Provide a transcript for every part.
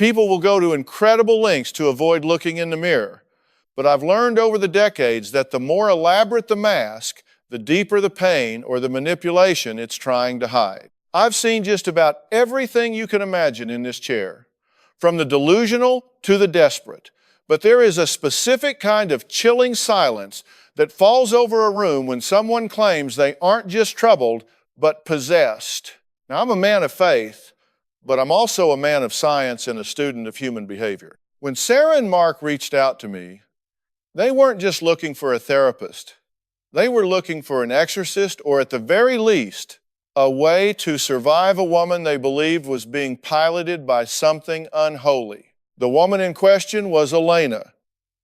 People will go to incredible lengths to avoid looking in the mirror. But I've learned over the decades that the more elaborate the mask, the deeper the pain or the manipulation it's trying to hide. I've seen just about everything you can imagine in this chair, from the delusional to the desperate. But there is a specific kind of chilling silence that falls over a room when someone claims they aren't just troubled, but possessed. Now, I'm a man of faith, but I'm also a man of science and a student of human behavior. When Sarah and Mark reached out to me, they weren't just looking for a therapist. They were looking for an exorcist, or at the very least, a way to survive a woman they believed was being piloted by something unholy. The woman in question was Elena,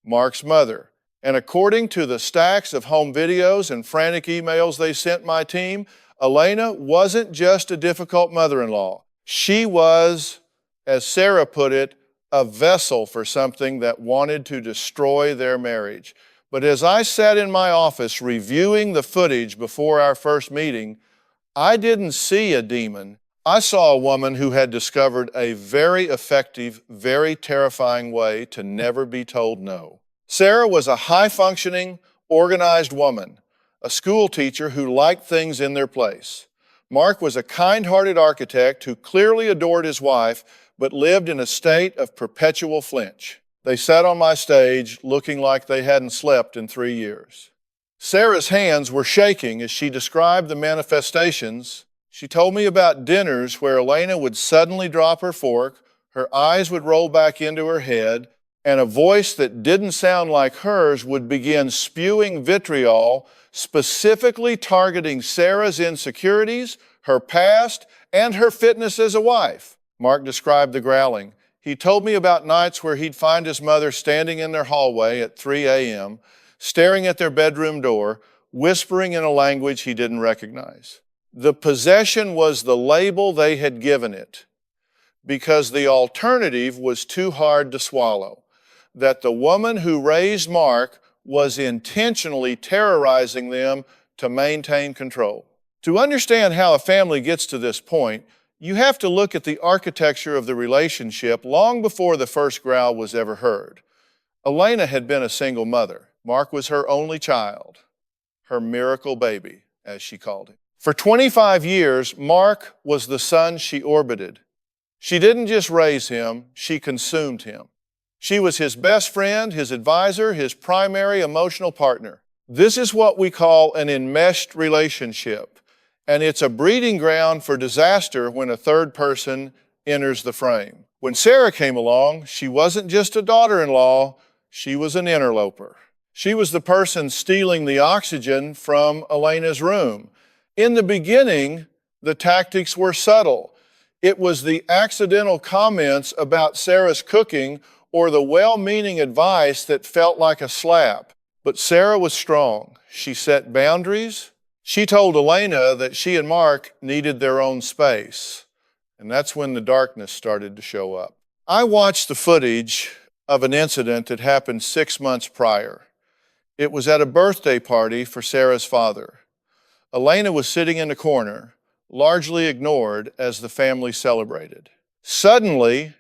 Mark's mother. And according to the stacks of home videos and frantic emails they sent my team, Elena wasn't just a difficult mother-in-law. She was, as Sarah put it, a vessel for something that wanted to destroy their marriage. But as I sat in my office reviewing the footage before our first meeting, I didn't see a demon. I saw a woman who had discovered a very effective, very terrifying way to never be told no. Sarah was a high-functioning, organized woman, a school teacher who liked things in their place. Mark was a kind-hearted architect who clearly adored his wife, but lived in a state of perpetual flinch. They sat on my stage looking like they hadn't slept in 3 years. Sarah's hands were shaking as she described the manifestations. She told me about dinners where Elena would suddenly drop her fork, her eyes would roll back into her head, and a voice that didn't sound like hers would begin spewing vitriol, specifically targeting Sarah's insecurities, her past, and her fitness as a wife. Mark described the growling. He told me about nights where he'd find his mother standing in their hallway at 3 a.m., staring at their bedroom door, whispering in a language he didn't recognize. The possession was the label they had given it, because the alternative was too hard to swallow, that the woman who raised Mark was intentionally terrorizing them to maintain control. To understand how a family gets to this point, you have to look at the architecture of the relationship long before the first growl was ever heard. Elena had been a single mother. Mark was her only child, her miracle baby, as she called him. For 25 years, Mark was the son she orbited. She didn't just raise him, she consumed him. She was his best friend, his advisor, his primary emotional partner. This is what we call an enmeshed relationship, and it's a breeding ground for disaster when a third person enters the frame. When Sarah came along, she wasn't just a daughter-in-law, she was an interloper. She was the person stealing the oxygen from Elena's room. In the beginning, the tactics were subtle. It was the accidental comments about Sarah's cooking or the well-meaning advice that felt like a slap. But Sarah was strong. She set boundaries. She told Elena that she and Mark needed their own space. And that's when the darkness started to show up. I watched the footage of an incident that happened 6 months prior. It was at a birthday party for Sarah's father. Elena was sitting in the corner, largely ignored as the family celebrated. Suddenly,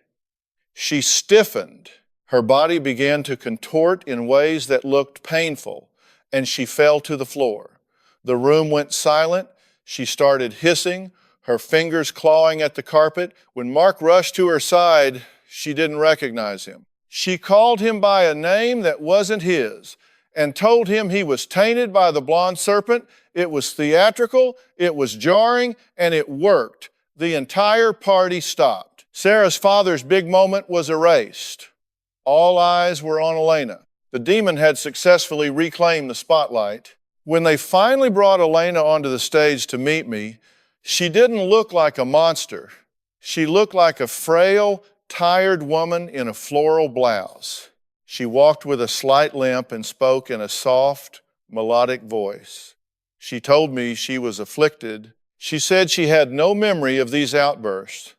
she stiffened. Her body began to contort in ways that looked painful, and she fell to the floor. The room went silent. She started hissing, her fingers clawing at the carpet. When Mark rushed to her side, she didn't recognize him. She called him by a name that wasn't his and told him he was tainted by the blonde serpent. It was theatrical, it was jarring, and it worked. The entire party stopped. Sarah's father's big moment was erased. All eyes were on Elena. The demon had successfully reclaimed the spotlight. When they finally brought Elena onto the stage to meet me, she didn't look like a monster. She looked like a frail, tired woman in a floral blouse. She walked with a slight limp and spoke in a soft, melodic voice. She told me she was afflicted. She said she had no memory of these outbursts,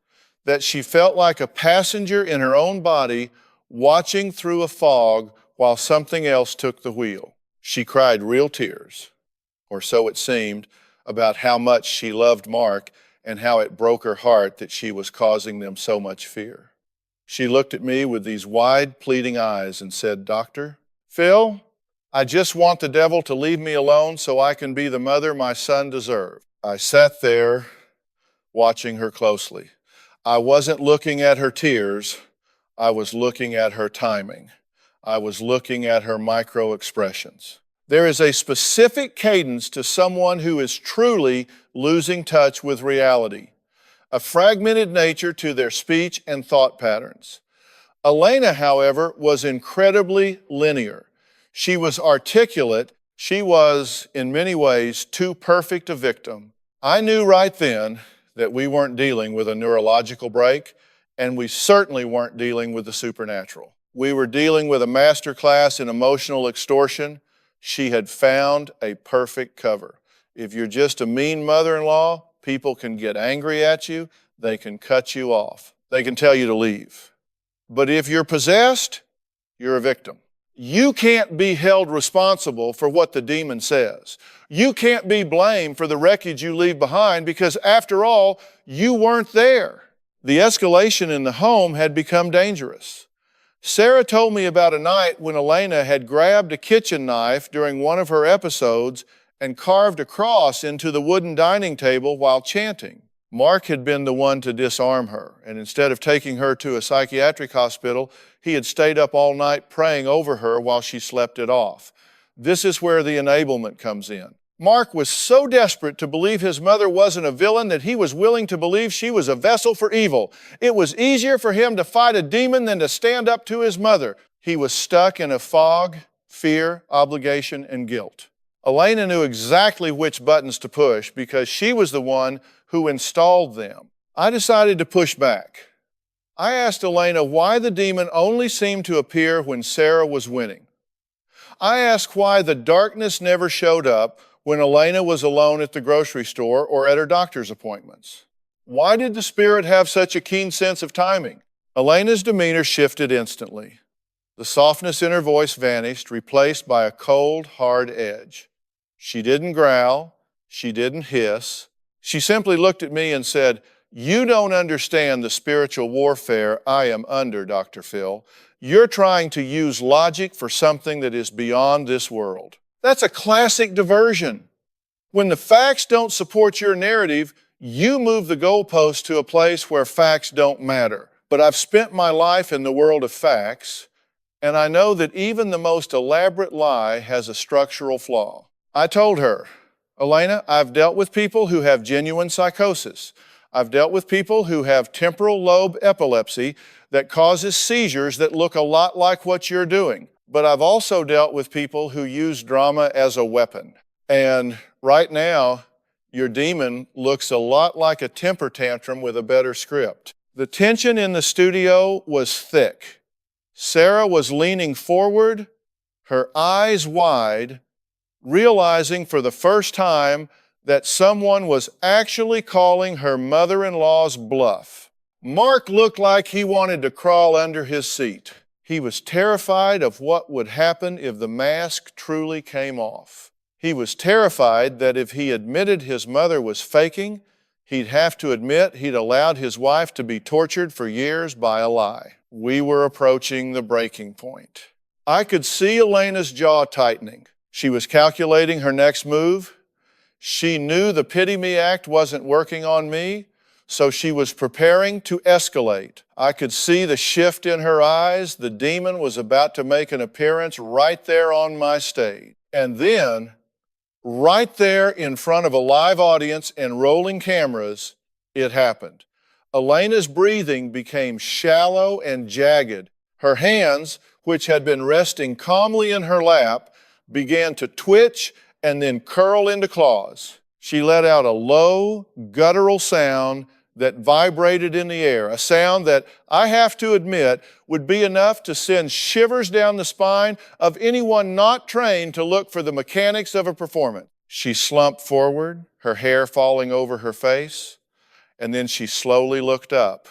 that she felt like a passenger in her own body watching through a fog while something else took the wheel. She cried real tears, or so it seemed, about how much she loved Mark and how it broke her heart that she was causing them so much fear. She looked at me with these wide, pleading eyes and said, "Doctor, Phil, I just want the devil to leave me alone so I can be the mother my son deserved." I sat there watching her closely. I wasn't looking at her tears. I was looking at her timing. I was looking at her micro expressions. There is a specific cadence to someone who is truly losing touch with reality, a fragmented nature to their speech and thought patterns. Elena, however, was incredibly linear. She was articulate. She was, in many ways, too perfect a victim. I knew right then that we weren't dealing with a neurological break, and we certainly weren't dealing with the supernatural. We were dealing with a masterclass in emotional extortion. She had found a perfect cover. If you're just a mean mother-in-law, people can get angry at you. They can cut you off. They can tell you to leave. But if you're possessed, you're a victim. You can't be held responsible for what the demon says. You can't be blamed for the wreckage you leave behind because, after all, you weren't there. The escalation in the home had become dangerous. Sarah told me about a night when Elena had grabbed a kitchen knife during one of her episodes and carved a cross into the wooden dining table while chanting. Mark had been the one to disarm her, and instead of taking her to a psychiatric hospital, he had stayed up all night praying over her while she slept it off. This is where the enablement comes in. Mark was so desperate to believe his mother wasn't a villain that he was willing to believe she was a vessel for evil. It was easier for him to fight a demon than to stand up to his mother. He was stuck in a fog, fear, obligation, and guilt. Elena knew exactly which buttons to push because she was the one who installed them. I decided to push back. I asked Elena why the demon only seemed to appear when Sarah was winning. I asked why the darkness never showed up when Elena was alone at the grocery store or at her doctor's appointments. Why did the spirit have such a keen sense of timing? Elena's demeanor shifted instantly. The softness in her voice vanished, replaced by a cold, hard edge. She didn't growl. She didn't hiss. She simply looked at me and said, "You don't understand the spiritual warfare I am under, Dr. Phil. You're trying to use logic for something that is beyond this world." That's a classic diversion. When the facts don't support your narrative, you move the goalpost to a place where facts don't matter. But I've spent my life in the world of facts, and I know that even the most elaborate lie has a structural flaw. I told her, "Elena, I've dealt with people who have genuine psychosis. I've dealt with people who have temporal lobe epilepsy that causes seizures that look a lot like what you're doing. But I've also dealt with people who use drama as a weapon. And right now, your demon looks a lot like a temper tantrum with a better script." The tension in the studio was thick. Sarah was leaning forward, her eyes wide, realizing for the first time that someone was actually calling her mother-in-law's bluff. Mark looked like he wanted to crawl under his seat. He was terrified of what would happen if the mask truly came off. He was terrified that if he admitted his mother was faking, he'd have to admit he'd allowed his wife to be tortured for years by a lie. We were approaching the breaking point. I could see Elena's jaw tightening. She was calculating her next move. She knew the pity me act wasn't working on me, so she was preparing to escalate. I could see the shift in her eyes. The demon was about to make an appearance right there on my stage. And then, right there in front of a live audience and rolling cameras, it happened. Elena's breathing became shallow and jagged. Her hands, which had been resting calmly in her lap, began to twitch and then curl into claws. She let out a low, guttural sound that vibrated in the air, a sound that, I have to admit, would be enough to send shivers down the spine of anyone not trained to look for the mechanics of a performance. She slumped forward, her hair falling over her face, and then she slowly looked up.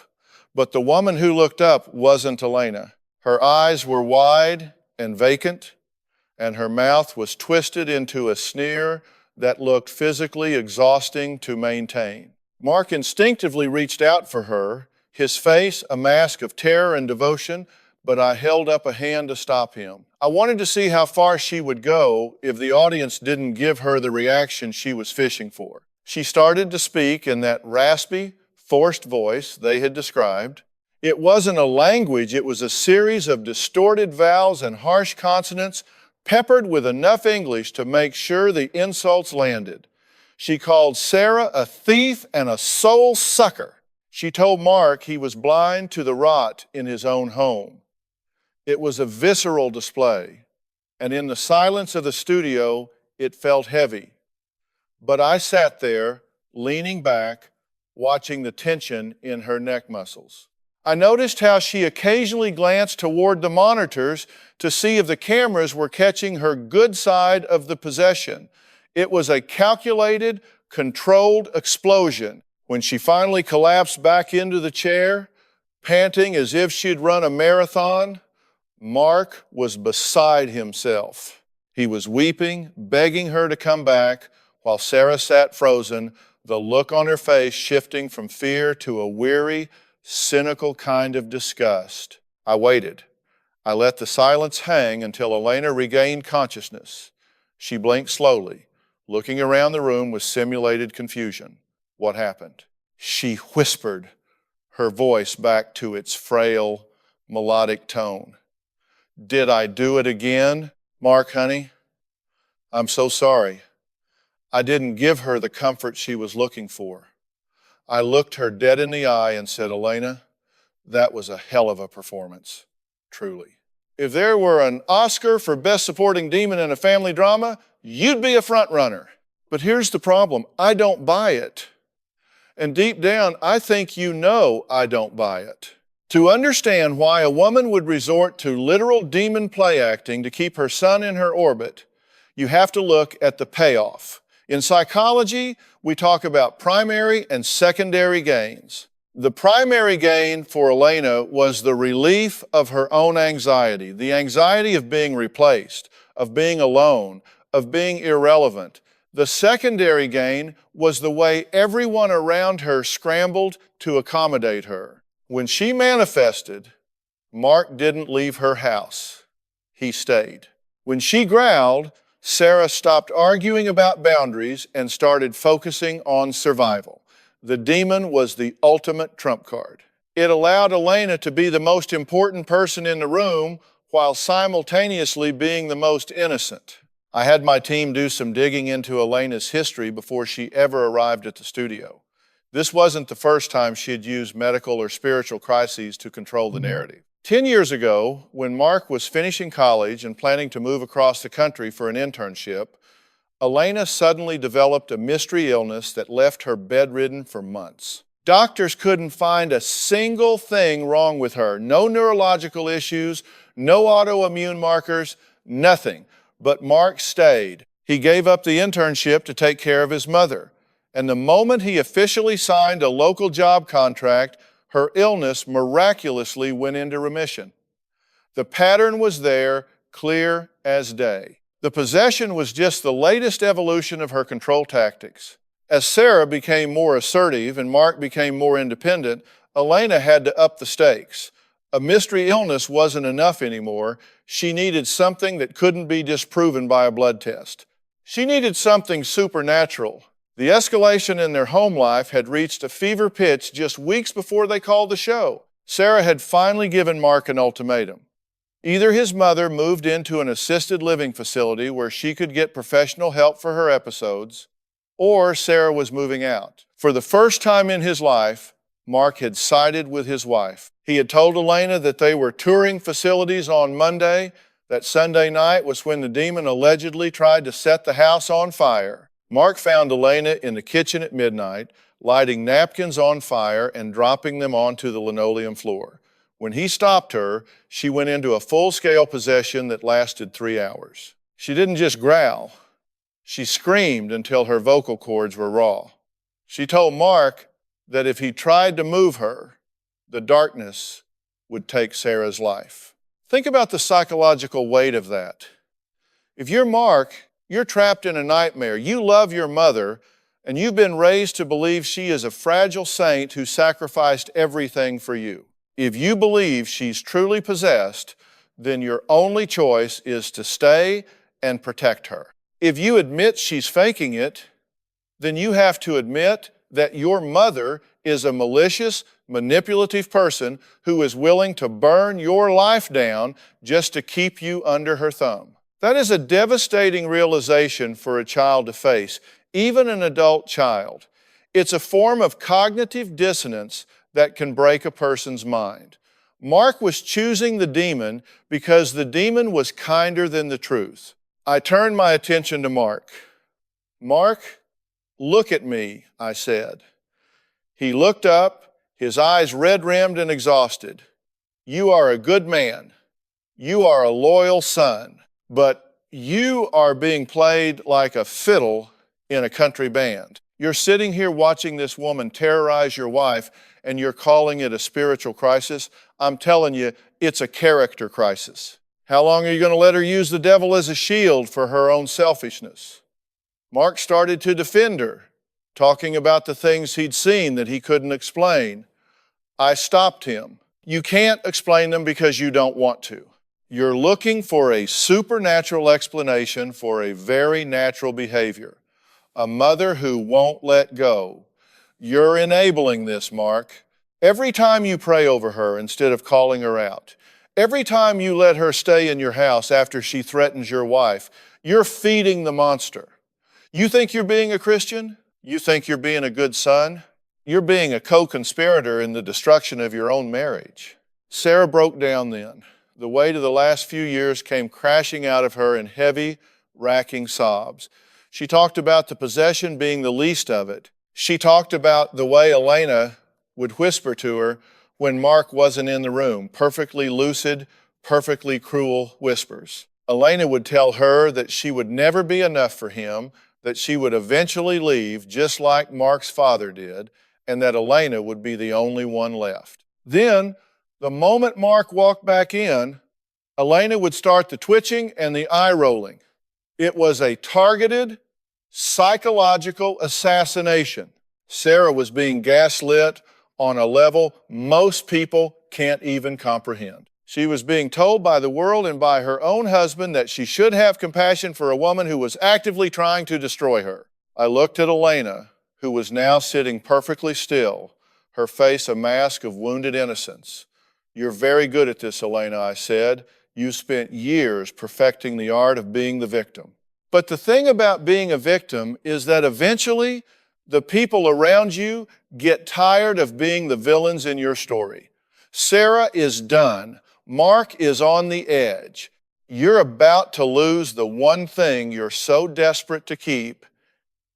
But the woman who looked up wasn't Elena. Her eyes were wide and vacant, and her mouth was twisted into a sneer that looked physically exhausting to maintain. Mark instinctively reached out for her. his face a mask of terror and devotion, but I held up a hand to stop him. I wanted to see how far she would go if the audience didn't give her the reaction she was fishing for. She started to speak in that raspy, forced voice they had described. It wasn't a language, it was a series of distorted vowels and harsh consonants peppered with enough English to make sure the insults landed. She called Sarah a thief and a soul sucker. She told Mark he was blind to the rot in his own home. It was a visceral display, and in the silence of the studio, it felt heavy. But I sat there, leaning back, watching the tension in her neck muscles. I noticed how she occasionally glanced toward the monitors to see if the cameras were catching her good side of the possession. It was a calculated, controlled explosion. When she finally collapsed back into the chair, panting as if she'd run a marathon, Mark was beside himself. He was weeping, begging her to come back, while Sarah sat frozen, the look on her face shifting from fear to a weary, cynical kind of disgust. I waited. I let the silence hang until Elena regained consciousness. She blinked slowly, looking around the room with simulated confusion. What happened? She whispered, her voice back to its frail, melodic tone. Did I do it again, Mark, honey? I'm so sorry. I didn't give her the comfort she was looking for. I looked her dead in the eye and said, Elena, that was a hell of a performance, truly. If there were an Oscar for Best Supporting Demon in a Family Drama, you'd be a front runner. But here's the problem. I don't buy it. And deep down, I think you know I don't buy it. To understand why a woman would resort to literal demon play acting to keep her son in her orbit, you have to look at the payoff. In psychology, we talk about primary and secondary gains. The primary gain for Elena was the relief of her own anxiety, the anxiety of being replaced, of being alone, of being irrelevant. The secondary gain was the way everyone around her scrambled to accommodate her. When she manifested, Mark didn't leave her house. He stayed. When she growled, Sarah stopped arguing about boundaries and started focusing on survival. The demon was the ultimate trump card. It allowed Elena to be the most important person in the room while simultaneously being the most innocent. I had my team do some digging into Elena's history before she ever arrived at the studio. This wasn't the first time she had used medical or spiritual crises to control the narrative. 10 years ago, when Mark was finishing college and planning to move across the country for an internship, Elena suddenly developed a mystery illness that left her bedridden for months. Doctors couldn't find a single thing wrong with her. No neurological issues, no autoimmune markers, nothing. But Mark stayed. He gave up the internship to take care of his mother. And the moment he officially signed a local job contract, her illness miraculously went into remission. The pattern was there, clear as day. The possession was just the latest evolution of her control tactics. As Sarah became more assertive and Mark became more independent, Elena had to up the stakes. A mystery illness wasn't enough anymore. She needed something that couldn't be disproven by a blood test. She needed something supernatural. The escalation in their home life had reached a fever pitch just weeks before they called the show. Sarah had finally given Mark an ultimatum. Either his mother moved into an assisted living facility where she could get professional help for her episodes, or Sarah was moving out. For the first time in his life, Mark had sided with his wife. He had told Elena that they were touring facilities on Monday. That Sunday night was when the demon allegedly tried to set the house on fire. Mark found Elena in the kitchen at midnight, lighting napkins on fire and dropping them onto the linoleum floor. When he stopped her, she went into a full-scale possession that lasted 3 hours. She didn't just growl. She screamed until her vocal cords were raw. She told Mark that if he tried to move her, the darkness would take Sarah's life. Think about the psychological weight of that. If you're Mark, you're trapped in a nightmare. You love your mother, And you've been raised to believe she is a fragile saint who sacrificed everything for you. If you believe she's truly possessed, then your only choice is to stay and protect her. If you admit she's faking it, then you have to admit that your mother is a malicious, manipulative person who is willing to burn your life down just to keep you under her thumb. That is a devastating realization for a child to face, even an adult child. It's a form of cognitive dissonance that can break a person's mind. Mark was choosing the demon because the demon was kinder than the truth. I turned my attention to Mark. "Mark, look at me," I said. He looked up, his eyes red-rimmed and exhausted. "You are a good man. You are a loyal son, but you are being played like a fiddle in a country band. You're sitting here watching this woman terrorize your wife, and you're calling it a spiritual crisis. I'm telling you, it's a character crisis. How long are you going to let her use the devil as a shield for her own selfishness?" Mark started to defend her, talking about the things he'd seen that he couldn't explain. I stopped him. "You can't explain them because you don't want to. You're looking for a supernatural explanation for a very natural behavior. A mother who won't let go. You're enabling this, Mark. Every time you pray over her instead of calling her out, every time you let her stay in your house after she threatens your wife, you're feeding the monster. You think you're being a Christian? You think you're being a good son? You're being a co-conspirator in the destruction of your own marriage." Sarah broke down then. The weight of the last few years came crashing out of her in heavy, racking sobs. She talked about the possession being the least of it. She talked about the way Elena would whisper to her when Mark wasn't in the room, perfectly lucid, perfectly cruel whispers. Elena would tell her that she would never be enough for him, that she would eventually leave just like Mark's father did, and that Elena would be the only one left. Then, the moment Mark walked back in, Elena would start the twitching and the eye rolling. It was a targeted, psychological assassination. Sarah was being gaslit on a level most people can't even comprehend. She was being told by the world and by her own husband that she should have compassion for a woman who was actively trying to destroy her. I looked at Elena, who was now sitting perfectly still, her face a mask of wounded innocence. "You're very good at this, Elena," I said. "You spent years perfecting the art of being the victim." But the thing about being a victim is that eventually the people around you get tired of being the villains in your story. Sarah is done. Mark is on the edge. You're about to lose the one thing you're so desperate to keep,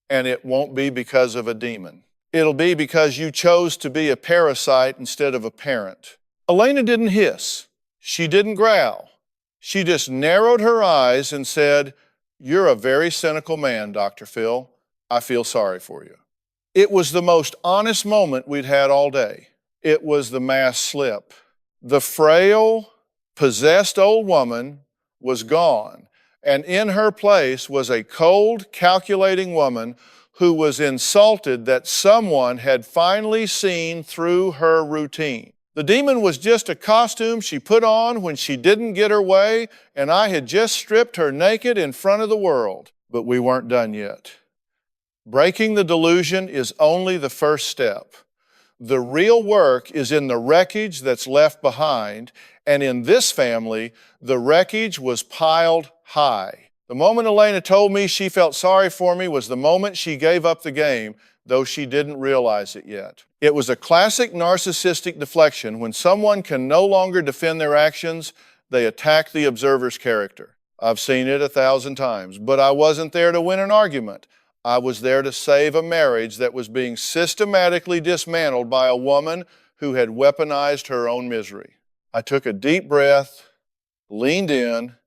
and it won't be because of a demon. It'll be because you chose to be a parasite instead of a parent. Elena didn't hiss. She didn't growl. She just narrowed her eyes and said, "You're a very cynical man, Dr. Phil. I feel sorry for you." It was the most honest moment we'd had all day. It was the mass slip. The frail, possessed old woman was gone, and in her place was a cold, calculating woman who was insulted that someone had finally seen through her routine. The demon was just a costume she put on when she didn't get her way, and I had just stripped her naked in front of the world. But we weren't done yet. Breaking the delusion is only the first step. The real work is in the wreckage that's left behind, and in this family, the wreckage was piled high. The moment Elena told me she felt sorry for me was the moment she gave up the game, though she didn't realize it yet. It was a classic narcissistic deflection. When someone can no longer defend their actions, they attack the observer's character. I've seen it 1,000 times, but I wasn't there to win an argument. I was there to save a marriage that was being systematically dismantled by a woman who had weaponized her own misery. I took a deep breath, leaned in,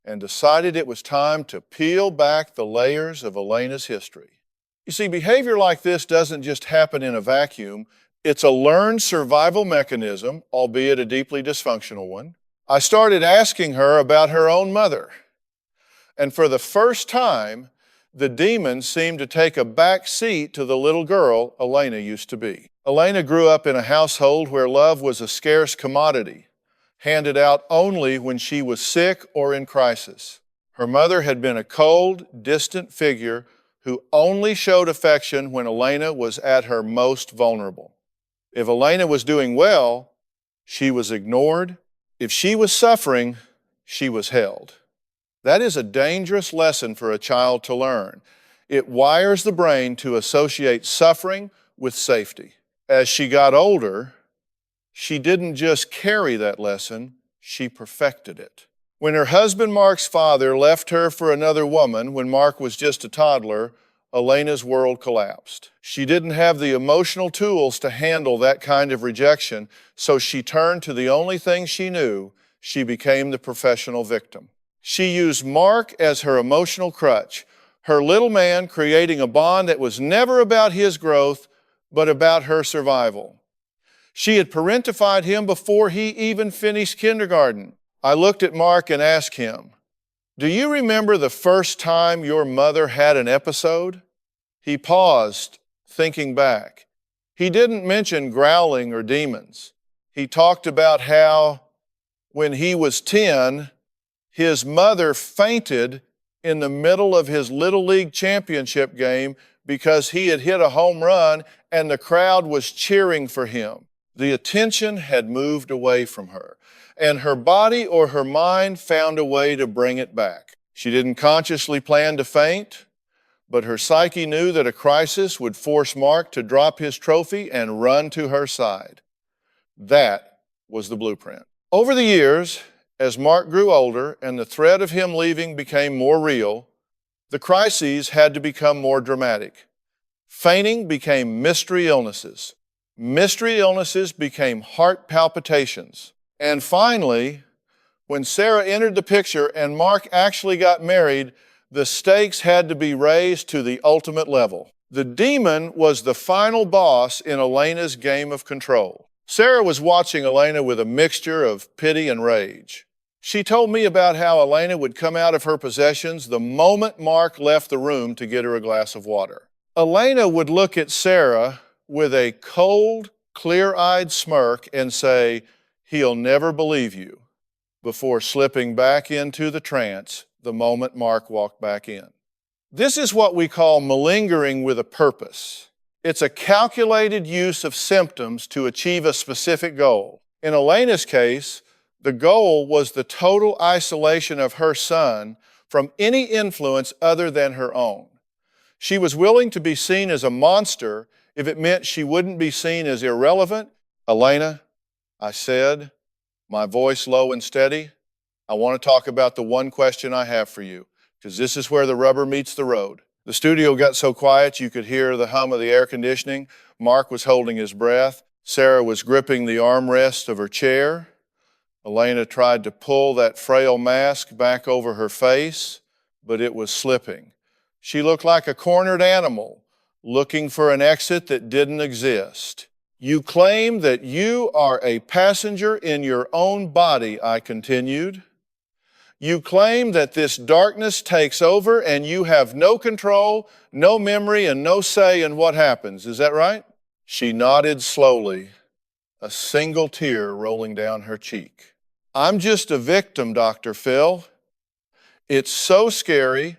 and decided it was time to peel back the layers of Elena's history. You see, behavior like this doesn't just happen in a vacuum. It's a learned survival mechanism, albeit a deeply dysfunctional one. I started asking her about her own mother. And for the first time, The demon seemed to take a back seat to the little girl Elena used to be. Elena grew up in a household where love was a scarce commodity, handed out only when she was sick or in crisis. Her mother had been a cold, distant figure who only showed affection when Elena was at her most vulnerable. If Elena was doing well, she was ignored. If she was suffering, she was held. That is a dangerous lesson for a child to learn. It wires the brain to associate suffering with safety. As she got older, she didn't just carry that lesson, she perfected it. When her husband Mark's father left her for another woman when Mark was just a toddler, Elena's world collapsed. She didn't have the emotional tools to handle that kind of rejection, so she turned to the only thing she knew. She became the professional victim. She used Mark as her emotional crutch, her little man creating a bond that was never about his growth, but about her survival. She had parentified him before he even finished kindergarten. I looked at Mark and asked him, "Do you remember the first time your mother had an episode?" He paused, thinking back. He didn't mention growling or demons. He talked about how, when he was 10, his mother fainted in the middle of his Little League championship game because he had hit a home run and the crowd was cheering for him. The attention had moved away from her, and her body or her mind found a way to bring it back. She didn't consciously plan to faint, but her psyche knew that a crisis would force Mark to drop his trophy and run to her side. That was the blueprint. Over the years, as Mark grew older and the threat of him leaving became more real, the crises had to become more dramatic. Fainting became mystery illnesses. Mystery illnesses became heart palpitations. And finally, when Sarah entered the picture and Mark actually got married, the stakes had to be raised to the ultimate level. The demon was the final boss in Elena's game of control. Sarah was watching Elena with a mixture of pity and rage. She told me about how Elena would come out of her possessions the moment Mark left the room to get her a glass of water. Elena would look at Sarah with a cold, clear-eyed smirk and say, "He'll never believe you," before slipping back into the trance the moment Mark walked back in. This is what we call malingering with a purpose. It's a calculated use of symptoms to achieve a specific goal. In Elena's case, the goal was the total isolation of her son from any influence other than her own. She was willing to be seen as a monster if it meant she wouldn't be seen as irrelevant. "Elena," I said, my voice low and steady, "I want to talk about the one question I have for you, because this is where the rubber meets the road." The studio got so quiet you could hear the hum of the air conditioning. Mark was holding his breath. Sarah was gripping the armrest of her chair. Elena tried to pull that frail mask back over her face, but it was slipping. She looked like a cornered animal, looking for an exit that didn't exist. "You claim that you are a passenger in your own body," I continued. "You claim that this darkness takes over and you have no control, no memory, and no say in what happens. Is that right?" She nodded slowly, a single tear rolling down her cheek. "I'm just a victim, Dr. Phil. It's so scary,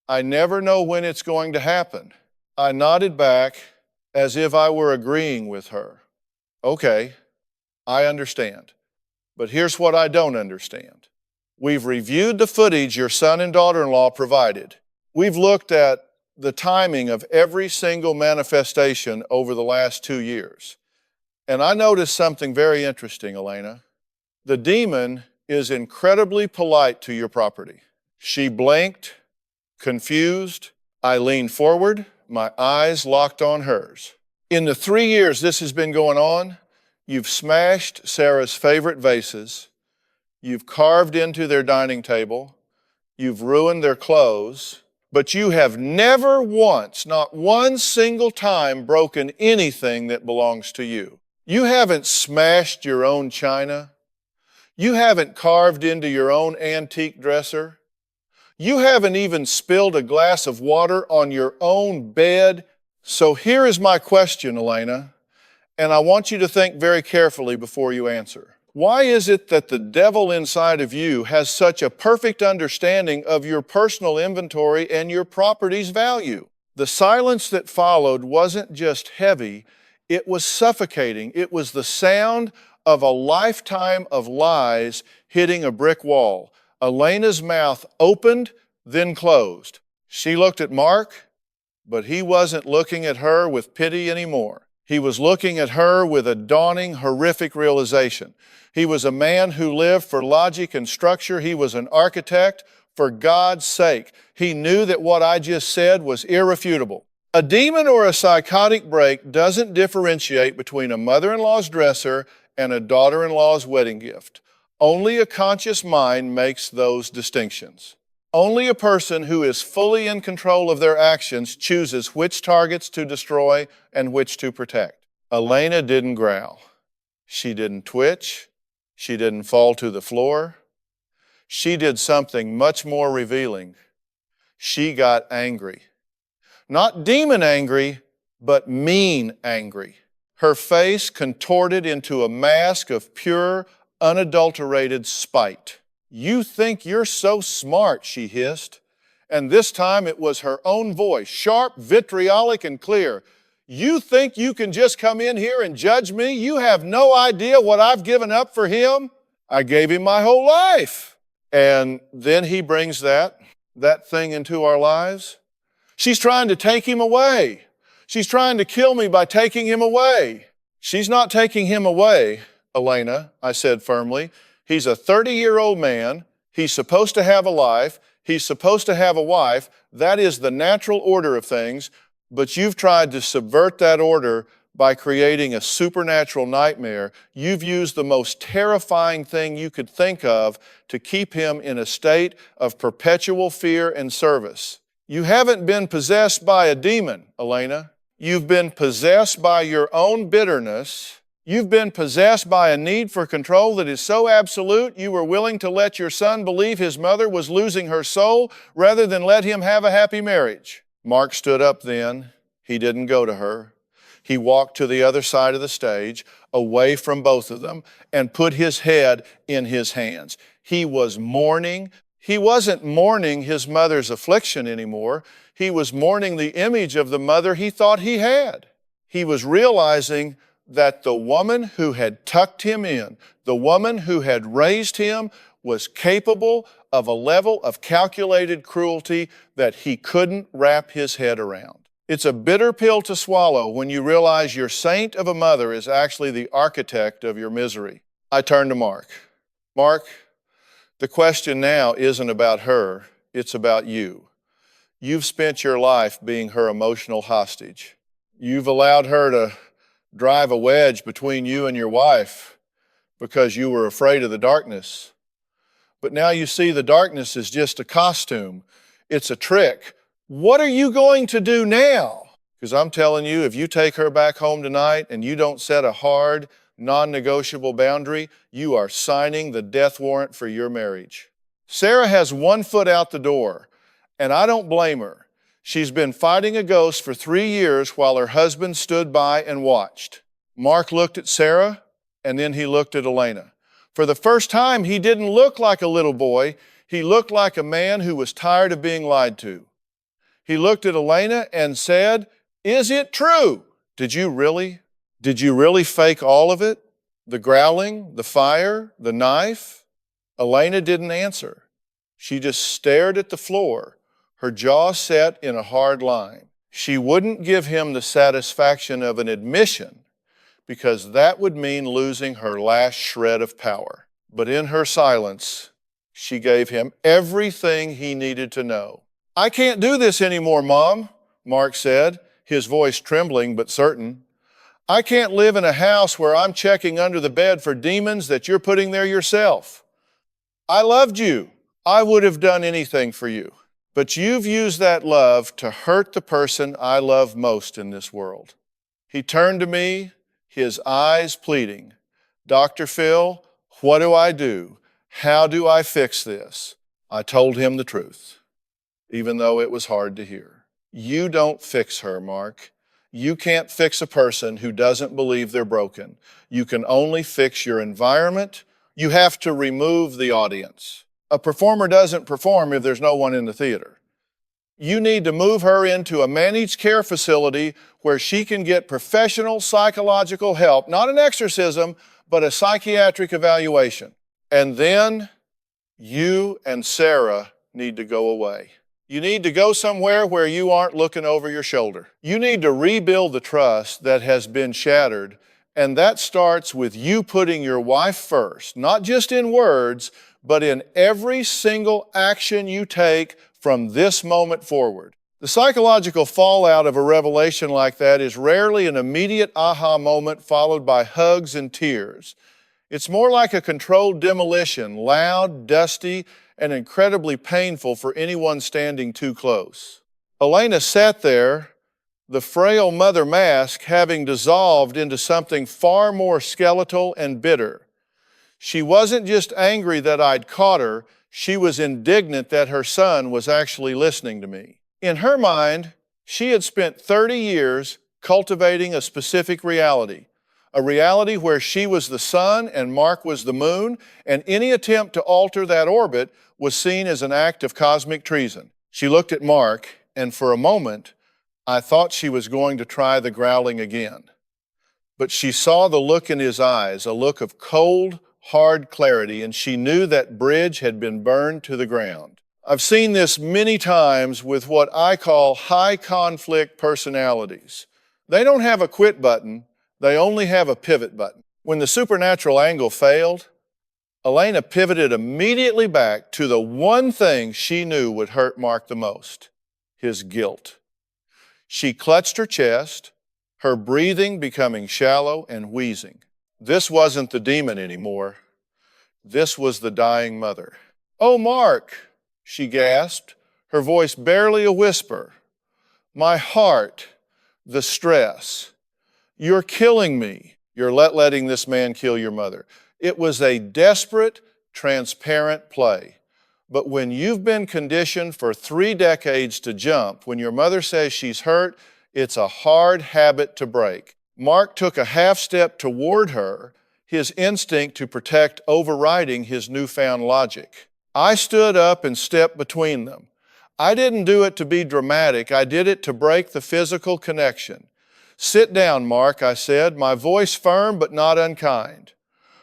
I never know when it's going to happen." I nodded back as if I were agreeing with her. "Okay, I understand. But here's what I don't understand. We've reviewed the footage your son and daughter-in-law provided. We've looked at the timing of every single manifestation over the last 2 years. And I noticed something very interesting, Elena. The demon is incredibly polite to your property." She blinked, confused. I leaned forward, my eyes locked on hers. "In the 3 years this has been going on, you've smashed Sarah's favorite vases. You've carved into their dining table. You've ruined their clothes. But you have never once, not one single time, broken anything that belongs to you. You haven't smashed your own china. You haven't carved into your own antique dresser. You haven't even spilled a glass of water on your own bed. So here is my question, Elena, and I want you to think very carefully before you answer. Why is it that the devil inside of you has such a perfect understanding of your personal inventory and your property's value? The silence that followed wasn't just heavy, it was suffocating. It was the sound of a lifetime of lies hitting a brick wall. Elena's mouth opened, then closed. She looked at Mark, but he wasn't looking at her with pity anymore. He was looking at her with a dawning, horrific realization. He was a man who lived for logic and structure. He was an architect. For God's sake, he knew that what I just said was irrefutable. A demon or a psychotic break doesn't differentiate between a mother-in-law's dresser and a daughter-in-law's wedding gift. Only a conscious mind makes those distinctions. Only a person who is fully in control of their actions chooses which targets to destroy and which to protect. Elena didn't growl. She didn't twitch. She didn't fall to the floor. She did something much more revealing. She got angry. Not demon angry, but mean angry. Her face contorted into a mask of pure, unadulterated spite. "You think you're so smart," she hissed. And this time it was her own voice, sharp, vitriolic, and clear. "You think you can just come in here and judge me? You have no idea what I've given up for him. I gave him my whole life." And then he brings that thing into our lives. She's trying to take him away. She's trying to kill me by taking him away. "She's not taking him away, Elena," I said firmly. "He's a 30-year-old man. He's supposed to have a life. He's supposed to have a wife. That is the natural order of things. But you've tried to subvert that order by creating a supernatural nightmare. You've used the most terrifying thing you could think of to keep him in a state of perpetual fear and service. You haven't been possessed by a demon, Elena. You've been possessed by your own bitterness. You've been possessed by a need for control that is so absolute you were willing to let your son believe his mother was losing her soul rather than let him have a happy marriage." Mark stood up then. He didn't go to her. He walked to the other side of the stage, away from both of them, and put his head in his hands. He was mourning. He wasn't mourning his mother's affliction anymore. He was mourning the image of the mother he thought he had. He was realizing that the woman who had tucked him in, the woman who had raised him, was capable of a level of calculated cruelty that he couldn't wrap his head around. It's a bitter pill to swallow when you realize your saint of a mother is actually the architect of your misery. I turned to Mark. "Mark, the question now isn't about her, it's about you. You've spent your life being her emotional hostage. You've allowed her to drive a wedge between you and your wife because you were afraid of the darkness. But now you see the darkness is just a costume. It's a trick. What are you going to do now?" Because I'm telling you, if you take her back home tonight and you don't set a hard, non-negotiable boundary, you are signing the death warrant for your marriage. Sarah has one foot out the door, and I don't blame her. She's been fighting a ghost for 3 years while her husband stood by and watched. Mark looked at Sarah, and then he looked at Elena. For the first time, he didn't look like a little boy. He looked like a man who was tired of being lied to. He looked at Elena and said, "Is it true? Did you really fake all of it? The growling, the fire, the knife?" Elena didn't answer. She just stared at the floor, her jaw set in a hard line. She wouldn't give him the satisfaction of an admission because that would mean losing her last shred of power. But in her silence, she gave him everything he needed to know. "I can't do this anymore, Mom," Mark said, his voice trembling but certain. "I can't live in a house where I'm checking under the bed for demons that you're putting there yourself. I loved you. I would have done anything for you. But you've used that love to hurt the person I love most in this world." He turned to me, his eyes pleading. "Dr. Phil, what do I do? How do I fix this?" I told him the truth. even though it was hard to hear. You don't fix her, Mark. You can't fix a person who doesn't believe they're broken. You can only fix your environment. You have to remove the audience. A performer doesn't perform if there's no one in the theater. You need to move her into a managed care facility where she can get professional psychological help, not an exorcism, but a psychiatric evaluation. And then you and Sarah need to go away. You need to go somewhere where you aren't looking over your shoulder. You need to rebuild the trust that has been shattered, and that starts with you putting your wife first, not just in words, but in every single action you take from this moment forward. The psychological fallout of a revelation like that is rarely an immediate aha moment followed by hugs and tears. It's more like a controlled demolition, loud, dusty, and incredibly painful for anyone standing too close. Elena sat there, the frail mother mask having dissolved into something far more skeletal and bitter. She wasn't just angry that I'd caught her, she was indignant that her son was actually listening to me. In her mind, she had spent 30 years cultivating a specific reality, a reality where she was the sun and Mark was the moon, and any attempt to alter that orbit was seen as an act of cosmic treason. She looked at Mark, and for a moment, I thought she was going to try the growling again. But she saw the look in his eyes, a look of cold, hard clarity, and she knew that bridge had been burned to the ground. I've seen this many times with what I call high conflict personalities. They don't have a quit button, they only have a pivot button. When the supernatural angle failed, Elena pivoted immediately back to the one thing she knew would hurt Mark the most, his guilt. She clutched her chest, her breathing becoming shallow and wheezing. This wasn't the demon anymore. This was the dying mother. "Oh, Mark," she gasped, her voice barely a whisper. "My heart, the stress. You're killing me. You're letting this man kill your mother." It was a desperate, transparent play. But when you've been conditioned for 3 decades to jump, when your mother says she's hurt, it's a hard habit to break. Mark took a half step toward her, his instinct to protect overriding his newfound logic. I stood up and stepped between them. I didn't do it to be dramatic. I did it to break the physical connection. "Sit down, Mark," I said, my voice firm but not unkind.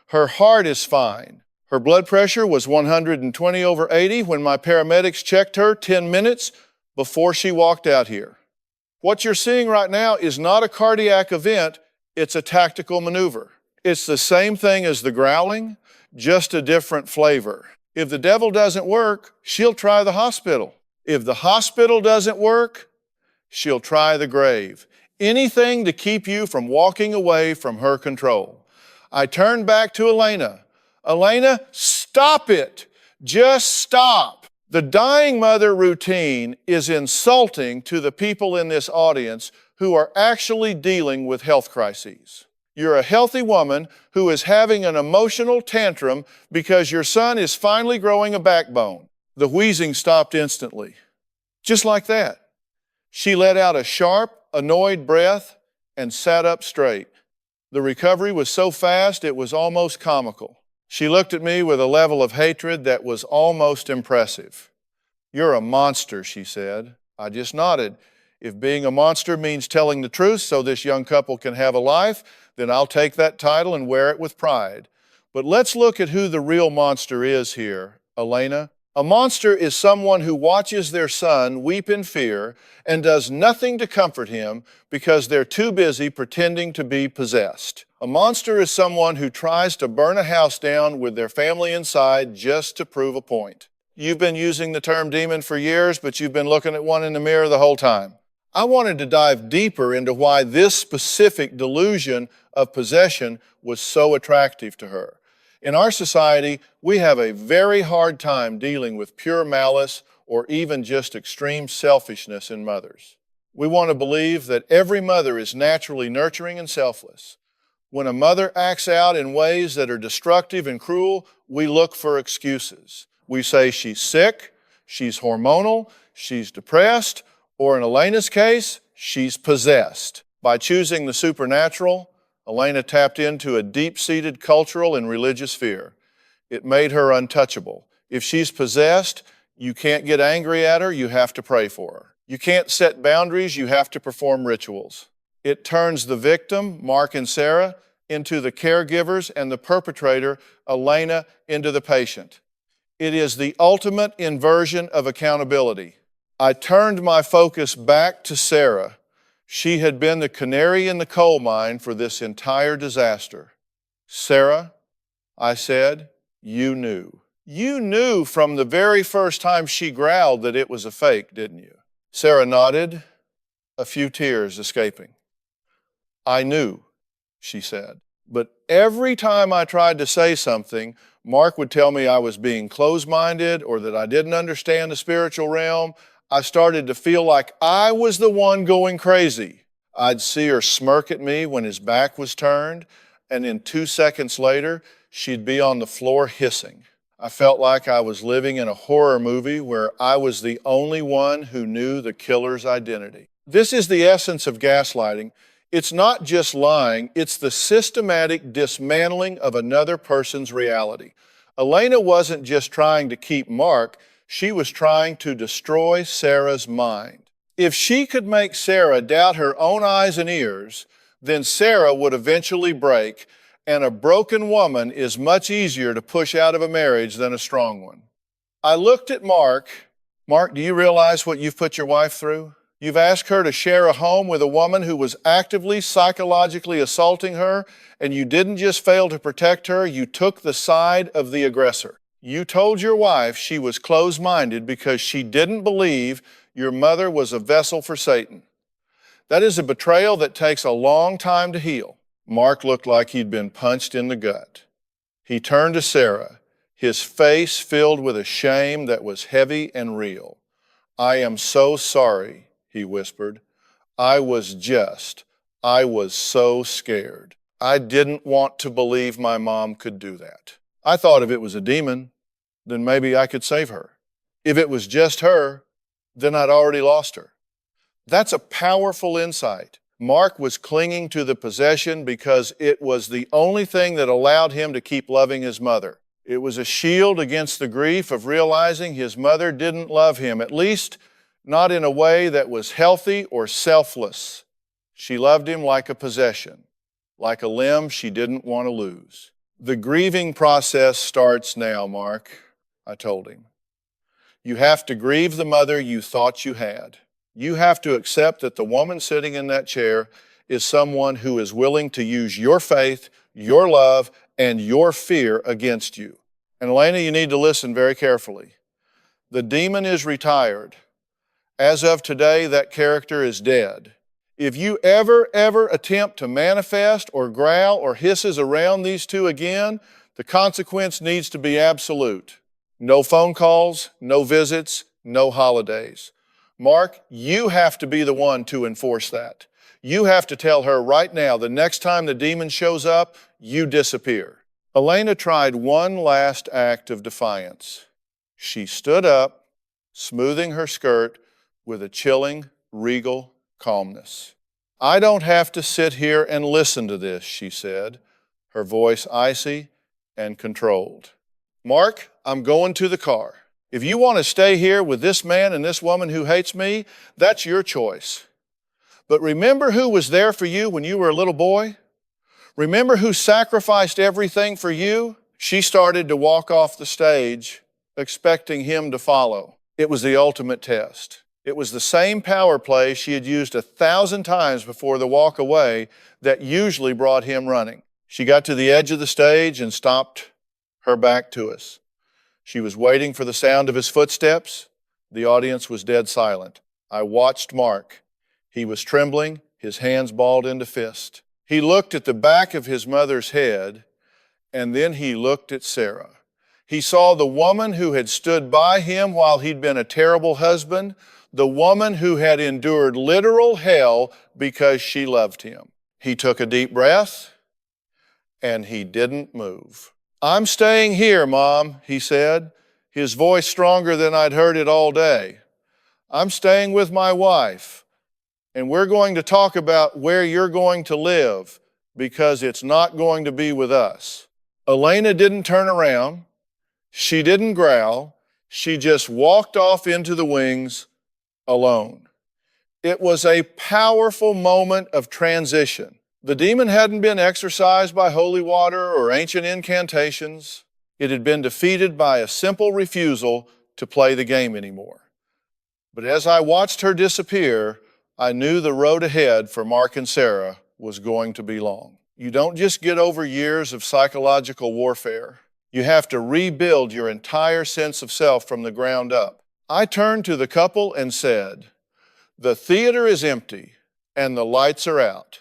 "Her heart is fine. Her blood pressure was 120/80 when my paramedics checked her 10 minutes before she walked out here. What you're seeing right now is not a cardiac event, it's a tactical maneuver. It's the same thing as the growling, just a different flavor. If the devil doesn't work, she'll try the hospital. If the hospital doesn't work, she'll try the grave. Anything to keep you from walking away from her control." I turned back to Elena. "Elena, stop it. Just stop." The dying mother routine is insulting to the people in this audience who are actually dealing with health crises. You're a healthy woman who is having an emotional tantrum because your son is finally growing a backbone. The wheezing stopped instantly. Just like that. She let out a sharp, annoyed breath and sat up straight. The recovery was so fast it was almost comical. She looked at me with a level of hatred that was almost impressive. "You're a monster," she said. I just nodded. If being a monster means telling the truth so this young couple can have a life, then I'll take that title and wear it with pride. But let's look at who the real monster is here, Elena. A monster is someone who watches their son weep in fear and does nothing to comfort him because they're too busy pretending to be possessed. A monster is someone who tries to burn a house down with their family inside just to prove a point. You've been using the term demon for years, but you've been looking at one in the mirror the whole time. I wanted to dive deeper into why this specific delusion of possession was so attractive to her. In our society, we have a very hard time dealing with pure malice or even just extreme selfishness in mothers. We want to believe that every mother is naturally nurturing and selfless. When a mother acts out in ways that are destructive and cruel, we look for excuses. We say she's sick, She's hormonal, she's depressed, or in Elena's case, she's possessed. By choosing the supernatural, Elena tapped into a deep-seated cultural and religious fear. It made her untouchable. If she's possessed, you can't get angry at her, you have to pray for her. You can't set boundaries, you have to perform rituals. It turns the victim, Mark and Sarah, into the caregivers and the perpetrator, Elena, into the patient. It is the ultimate inversion of accountability. I turned my focus back to Sarah. She had been the canary in the coal mine for this entire disaster. Sarah, I said, you knew. You knew from the very first time she growled that it was a fake, didn't you? Sarah nodded, a few tears escaping. I knew, she said. But every time I tried to say something, Mark would tell me I was being closed-minded or that I didn't understand the spiritual realm. I started to feel like I was the one going crazy. I'd see her smirk at me when his back was turned, and then 2 seconds later, she'd be on the floor hissing. I felt like I was living in a horror movie where I was the only one who knew the killer's identity. This is the essence of gaslighting. It's not just lying, it's the systematic dismantling of another person's reality. Elena wasn't just trying to keep Mark, she was trying to destroy Sarah's mind. If she could make Sarah doubt her own eyes and ears, then Sarah would eventually break, and a broken woman is much easier to push out of a marriage than a strong one. I looked at Mark. Mark, do you realize what you've put your wife through? You've asked her to share a home with a woman who was actively psychologically assaulting her, and you didn't just fail to protect her, you took the side of the aggressor. You told your wife she was closed-minded because she didn't believe your mother was a vessel for Satan. That is a betrayal that takes a long time to heal. Mark looked like he'd been punched in the gut. He turned to Sarah, his face filled with a shame that was heavy and real. I am so sorry, he whispered. I was so scared. I didn't want to believe my mom could do that. I thought if it was a demon, then maybe I could save her. If it was just her, then I'd already lost her. That's a powerful insight. Mark was clinging to the possession because it was the only thing that allowed him to keep loving his mother. It was a shield against the grief of realizing his mother didn't love him, at least not in a way that was healthy or selfless. She loved him like a possession, like a limb she didn't want to lose. The grieving process starts now, Mark, I told him. You have to grieve the mother you thought you had. You have to accept that the woman sitting in that chair is someone who is willing to use your faith, your love, and your fear against you. And Elena, you need to listen very carefully. The demon is retired. As of today, that character is dead. If you ever attempt to manifest or growl or hisses around these two again, the consequence needs to be absolute. No phone calls, no visits, no holidays. Mark, you have to be the one to enforce that. You have to tell her right now, the next time the demon shows up, you disappear. Elena tried one last act of defiance. She stood up, smoothing her skirt with a chilling, regal calmness. I don't have to sit here and listen to this, she said, her voice icy and controlled. Mark, I'm going to the car. If you want to stay here with this man and this woman who hates me, that's your choice. But remember who was there for you when you were a little boy? Remember who sacrificed everything for you? She started to walk off the stage, expecting him to follow. It was the ultimate test. It was the same power play she had used 1,000 times before the walk away that usually brought him running. She got to the edge of the stage and stopped her back to us. She was waiting for the sound of his footsteps. The audience was dead silent. I watched Mark. He was trembling, his hands balled into fist. He looked at the back of his mother's head, and then he looked at Sarah. He saw the woman who had stood by him while he'd been a terrible husband, the woman who had endured literal hell because she loved him. He took a deep breath, and he didn't move. I'm staying here, Mom, he said, his voice stronger than I'd heard it all day. I'm staying with my wife, and we're going to talk about where you're going to live because it's not going to be with us. Elena didn't turn around. She didn't growl. She just walked off into the wings alone. It was a powerful moment of transition. The demon hadn't been exorcised by holy water or ancient incantations. It had been defeated by a simple refusal to play the game anymore. But as I watched her disappear, I knew the road ahead for Mark and Sarah was going to be long. You don't just get over years of psychological warfare. You have to rebuild your entire sense of self from the ground up. I turned to the couple and said, "The theater is empty and the lights are out.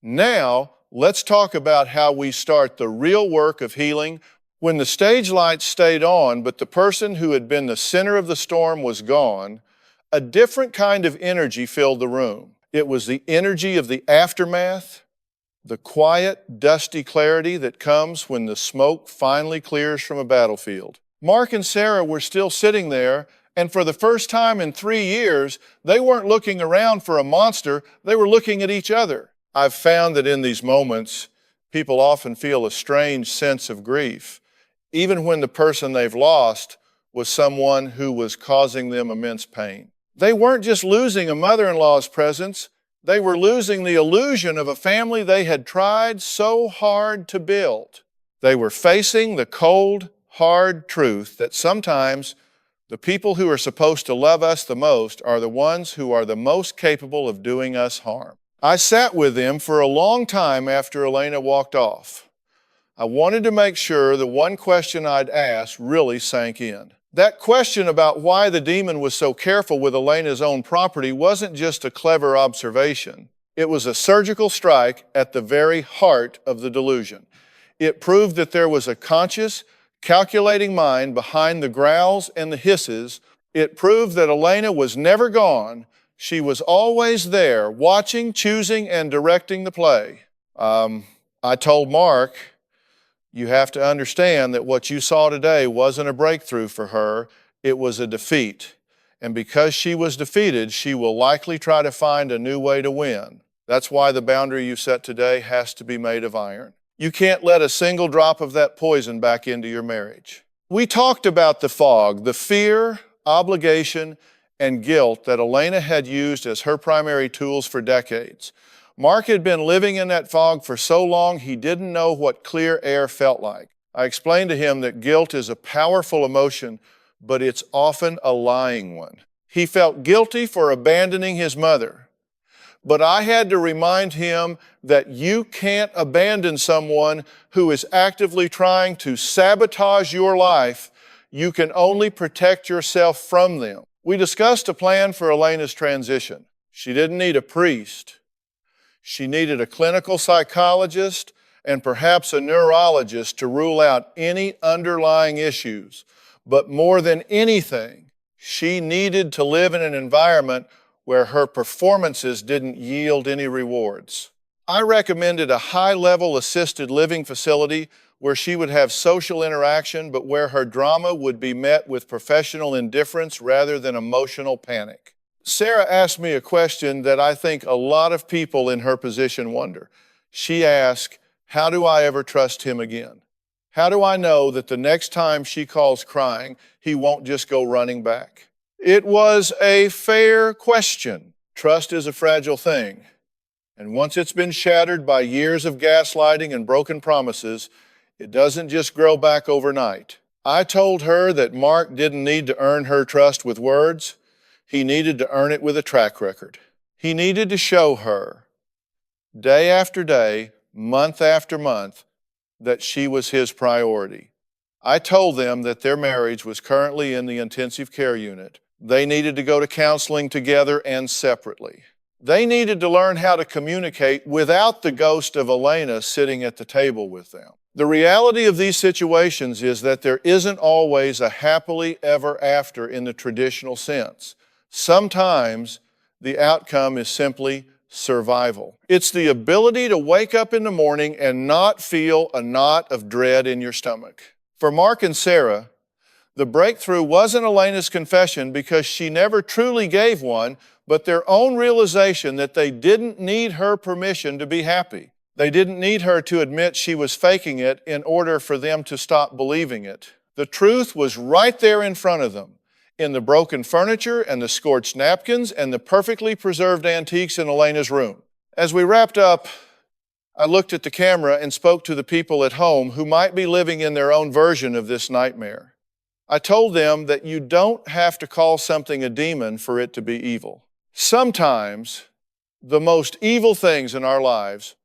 Now, let's talk about how we start the real work of healing." When the stage lights stayed on, but the person who had been the center of the storm was gone, a different kind of energy filled the room. It was the energy of the aftermath, the quiet, dusty clarity that comes when the smoke finally clears from a battlefield. Mark and Sarah were still sitting there, and for the first time in 3 years, they weren't looking around for a monster, they were looking at each other. I've found that in these moments, people often feel a strange sense of grief, even when the person they've lost was someone who was causing them immense pain. They weren't just losing a mother-in-law's presence, they were losing the illusion of a family they had tried so hard to build. They were facing the cold, hard truth that sometimes the people who are supposed to love us the most are the ones who are the most capable of doing us harm. I sat with them for a long time after Elena walked off. I wanted to make sure the one question I'd asked really sank in. That question about why the demon was so careful with Elena's own property wasn't just a clever observation. It was a surgical strike at the very heart of the delusion. It proved that there was a conscious, calculating mind behind the growls and the hisses. It proved that Elena was never gone. She was always there, watching, choosing, and directing the play. I told Mark, "You have to understand that what you saw today wasn't a breakthrough for her, it was a defeat. And because she was defeated, she will likely try to find a new way to win. That's why the boundary you set today has to be made of iron. You can't let a single drop of that poison back into your marriage." We talked about the fog, the fear, obligation, and guilt that Elena had used as her primary tools for decades. Mark had been living in that fog for so long he didn't know what clear air felt like. I explained to him that guilt is a powerful emotion, but it's often a lying one. He felt guilty for abandoning his mother. But I had to remind him that you can't abandon someone who is actively trying to sabotage your life. You can only protect yourself from them. We discussed a plan for Elena's transition. She didn't need a priest. She needed a clinical psychologist and perhaps a neurologist to rule out any underlying issues. But more than anything, she needed to live in an environment where her performances didn't yield any rewards. I recommended a high-level assisted living facility where she would have social interaction, but where her drama would be met with professional indifference rather than emotional panic. Sarah asked me a question that I think a lot of people in her position wonder. She asked, "How do I ever trust him again? How do I know that the next time she calls crying, he won't just go running back?" It was a fair question. Trust is a fragile thing. And once it's been shattered by years of gaslighting and broken promises, it doesn't just grow back overnight. I told her that Mark didn't need to earn her trust with words. He needed to earn it with a track record. He needed to show her, day after day, month after month, that she was his priority. I told them that their marriage was currently in the intensive care unit. They needed to go to counseling together and separately. They needed to learn how to communicate without the ghost of Elena sitting at the table with them. The reality of these situations is that there isn't always a happily ever after in the traditional sense. Sometimes the outcome is simply survival. It's the ability to wake up in the morning and not feel a knot of dread in your stomach. For Mark and Sarah, The breakthrough wasn't Elena's confession because she never truly gave one, but their own realization that they didn't need her permission to be happy. They didn't need her to admit she was faking it in order for them to stop believing it. The truth was right there in front of them, in the broken furniture and the scorched napkins and the perfectly preserved antiques in Elena's room. As we wrapped up, I looked at the camera and spoke to the people at home who might be living in their own version of this nightmare. I told them that you don't have to call something a demon for it to be evil. Sometimes the most evil things in our lives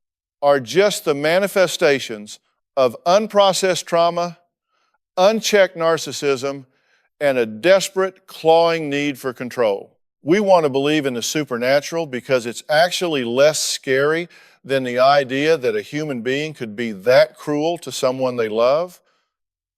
are just the manifestations of unprocessed trauma, unchecked narcissism, and a desperate, clawing need for control. We want to believe in the supernatural because it's actually less scary than the idea that a human being could be that cruel to someone they love.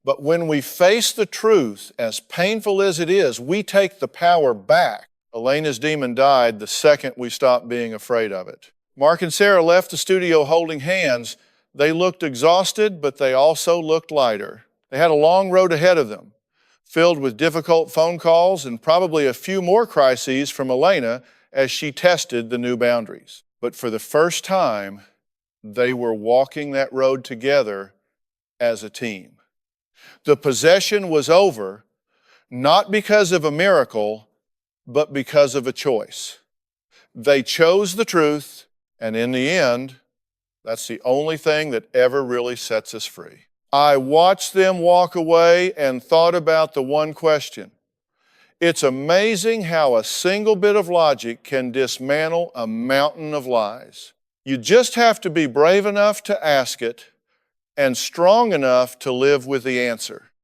But when we face the truth, as painful as it is, we take the power back. Elena's demon died the second we stopped being afraid of it. Mark and Sarah left the studio holding hands. They looked exhausted, but they also looked lighter. They had a long road ahead of them, filled with difficult phone calls and probably a few more crises from Elena as she tested the new boundaries. But for the first time, they were walking that road together as a team. The possession was over, not because of a miracle, but because of a choice. They chose the truth, and in the end, that's the only thing that ever really sets us free. I watched them walk away and thought about the one question. It's amazing how a single bit of logic can dismantle a mountain of lies. You just have to be brave enough to ask it and strong enough to live with the answer.